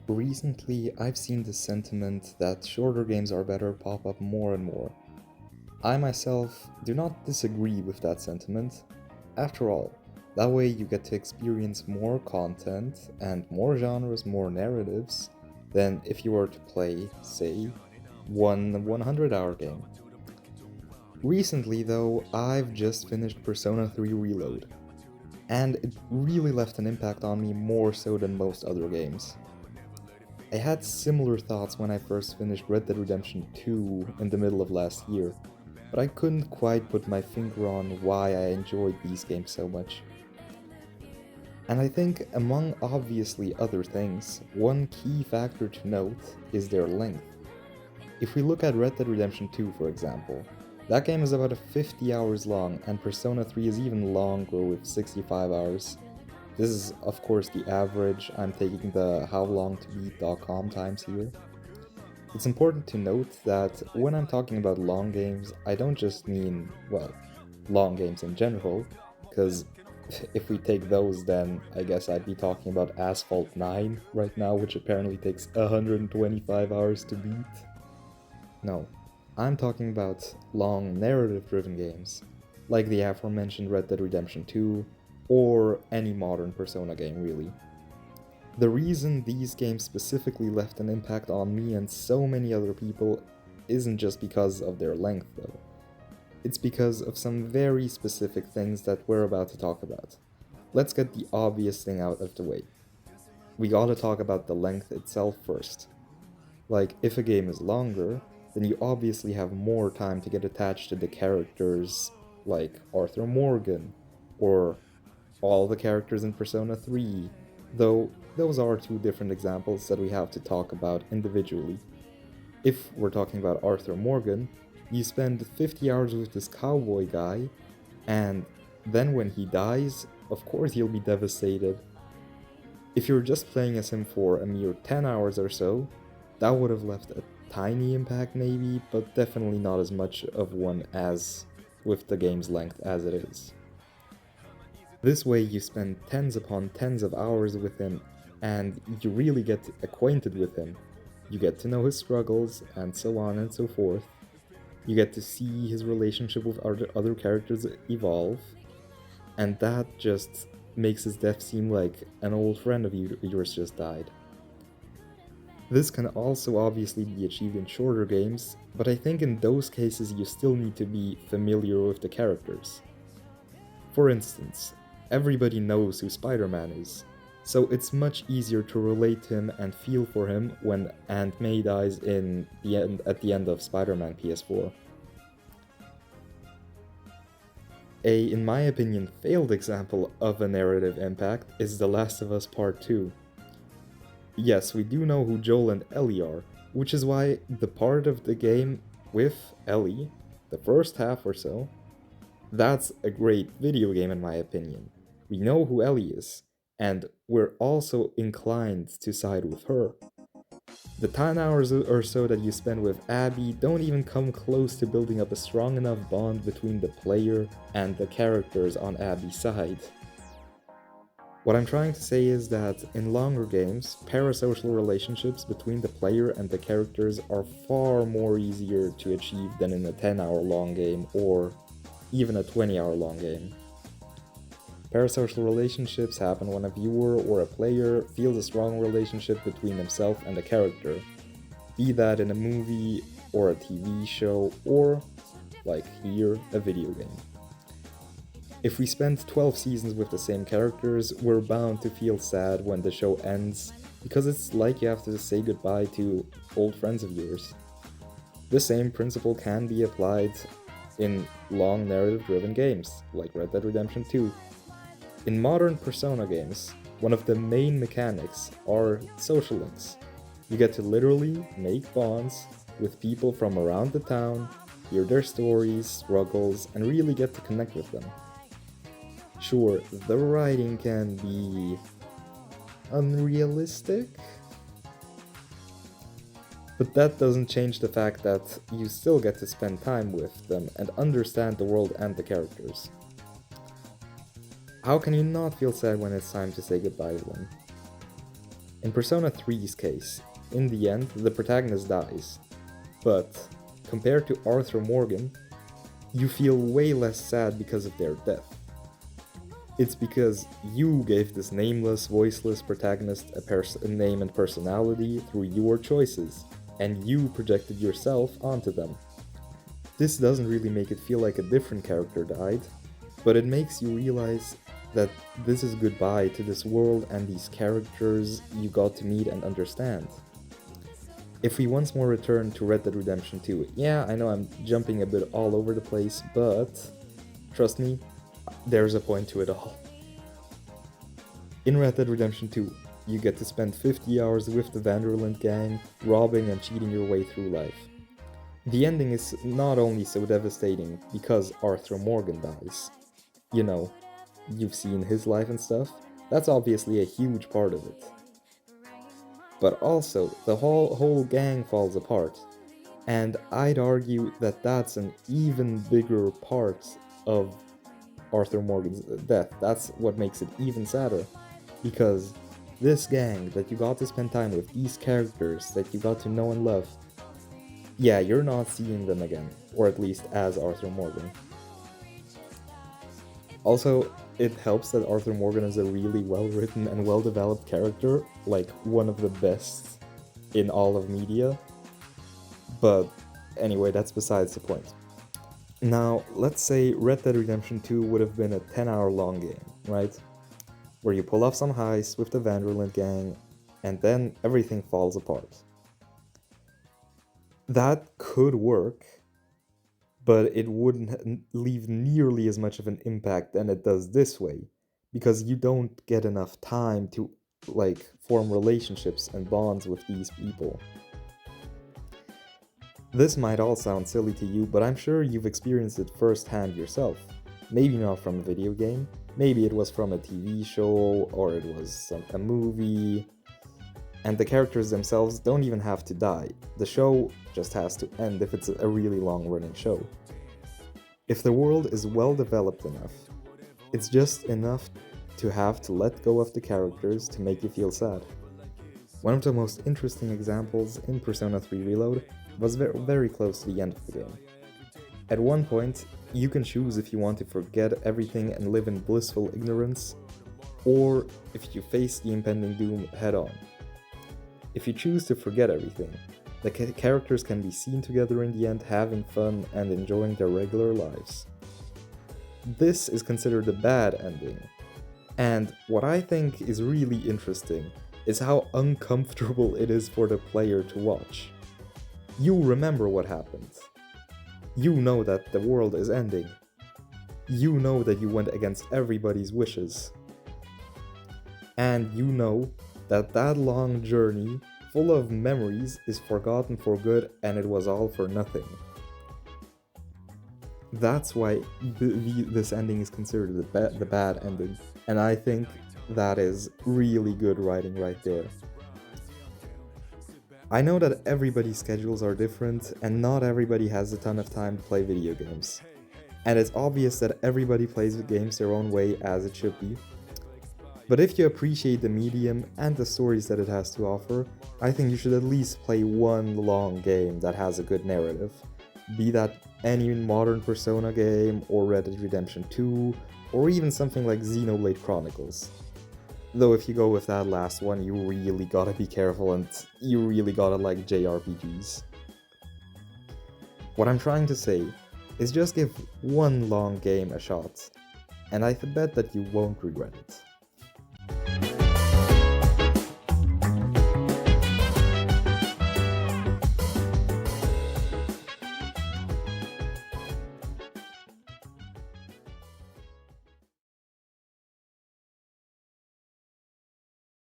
Recently, I've seen the sentiment that shorter games are better pop up more and more. I myself do not disagree with that sentiment. After all, that way you get to experience more content and more genres, more narratives than if you were to play, say, one 100-hour game. Recently, though, I've just finished Persona 3 Reload, and it really left an impact on me more so than most other games. I had similar thoughts when I first finished Red Dead Redemption 2 in the middle of last year, but I couldn't quite put my finger on why I enjoyed these games so much. And I think, among obviously other things, one key factor to note is their length. If we look at Red Dead Redemption 2, for example, that game is about 50 hours long, and Persona 3 is even longer with 65 hours. This is, of course, the average. I'm taking the howlongtobeat.com times here. It's important to note that when I'm talking about long games, I don't just mean, well, long games in general, because if we take those, then I guess I'd be talking about Asphalt 9 right now, which apparently takes 125 hours to beat. No, I'm talking about long narrative-driven games, like the aforementioned Red Dead Redemption 2, or any modern Persona game really. The reason these games specifically left an impact on me and so many other people isn't just because of their length though. It's because of some very specific things that we're about to talk about. Let's get the obvious thing out of the way. We gotta talk about the length itself first. Like, if a game is longer, then you obviously have more time to get attached to the characters, like Arthur Morgan, or all the characters in Persona 3, though those are two different examples that we have to talk about individually. If we're talking about Arthur Morgan, you spend 50 hours with this cowboy guy, and then when he dies, of course you'll be devastated. If you're just playing as him for a mere 10 hours or so, that would have left a tiny impact maybe, but definitely not as much of one as with the game's length as it is. This way you spend tens upon tens of hours with him, and you really get acquainted with him. You get to know his struggles, and so on and so forth. You get to see his relationship with other characters evolve, and that just makes his death seem like an old friend of yours just died. This can also obviously be achieved in shorter games, but I think in those cases you still need to be familiar with the characters. For instance, everybody knows who Spider-Man is, so it's much easier to relate to him and feel for him when Aunt May dies at the end of Spider-Man PS4. In my opinion, failed example of a narrative impact is The Last of Us Part 2. Yes, we do know who Joel and Ellie are, which is why the part of the game with Ellie, the first half or so, that's a great video game in my opinion. We know who Ellie is, and we're also inclined to side with her. The 10 hours or so that you spend with Abby don't even come close to building up a strong enough bond between the player and the characters on Abby's side. What I'm trying to say is that in longer games, parasocial relationships between the player and the characters are far more easier to achieve than in a 10-hour long game or even a 20-hour long game. Parasocial relationships happen when a viewer or a player feels a strong relationship between himself and a character, be that in a movie or a TV show or, like here, a video game. If we spend 12 seasons with the same characters, we're bound to feel sad when the show ends, because it's like you have to say goodbye to old friends of yours. The same principle can be applied in long narrative-driven games, like Red Dead Redemption 2. In modern Persona games, one of the main mechanics are social links. You get to literally make bonds with people from around the town, hear their stories, struggles, and really get to connect with them. Sure, the writing can be unrealistic, but that doesn't change the fact that you still get to spend time with them and understand the world and the characters. How can you not feel sad when it's time to say goodbye to them? In Persona 3's case, in the end, the protagonist dies, but compared to Arthur Morgan, you feel way less sad because of their death. It's because you gave this nameless, voiceless protagonist a name and personality through your choices, and you projected yourself onto them. This doesn't really make it feel like a different character died, but it makes you realize that this is goodbye to this world and these characters you got to meet and understand. If we once more return to Red Dead Redemption 2, yeah, I know I'm jumping a bit all over the place, but trust me, there's a point to it all. In Red Dead Redemption 2, you get to spend 50 hours with the Vanderlyn gang, robbing and cheating your way through life. The ending is not only so devastating because Arthur Morgan dies. You know, you've seen his life and stuff, that's obviously a huge part of it. But also, the whole gang falls apart, and I'd argue that that's an even bigger part of Arthur Morgan's death. That's what makes it even sadder, because this gang that you got to spend time with, these characters that you got to know and love, yeah, you're not seeing them again, or at least as Arthur Morgan. Also, it helps that Arthur Morgan is a really well-written and well-developed character, like one of the best in all of media. But anyway, that's besides the point. Now, let's say Red Dead Redemption 2 would have been a 10-hour long game, right? Where you pull off some heists with the Vanderlyn gang, and then everything falls apart. That could work, but it wouldn't leave nearly as much of an impact than it does this way, because you don't get enough time to, form relationships and bonds with these people. This might all sound silly to you, but I'm sure you've experienced it firsthand yourself. Maybe not from a video game, maybe it was from a TV show, or it was a movie, and the characters themselves don't even have to die. The show just has to end if it's a really long-running show. If the world is well developed enough, it's just enough to have to let go of the characters to make you feel sad. One of the most interesting examples in Persona 3 Reload was very close to the end of the game. At one point, you can choose if you want to forget everything and live in blissful ignorance, or if you face the impending doom head-on. If you choose to forget everything, the characters can be seen together in the end, having fun and enjoying their regular lives. This is considered a bad ending, and what I think is really interesting is how uncomfortable it is for the player to watch. You remember what happened. You know that the world is ending. You know that you went against everybody's wishes. And you know that that long journey full of memories is forgotten for good and it was all for nothing. That's why this ending is considered the bad ending, and I think that is really good writing right there. I know that everybody's schedules are different and not everybody has a ton of time to play video games. And it's obvious that everybody plays the games their own way, as it should be. But if you appreciate the medium and the stories that it has to offer, I think you should at least play one long game that has a good narrative. Be that any modern Persona game, or Red Dead Redemption 2, or even something like Xenoblade Chronicles. Though if you go with that last one, you really gotta be careful and you really gotta like JRPGs. What I'm trying to say is just give one long game a shot, and I bet that you won't regret it.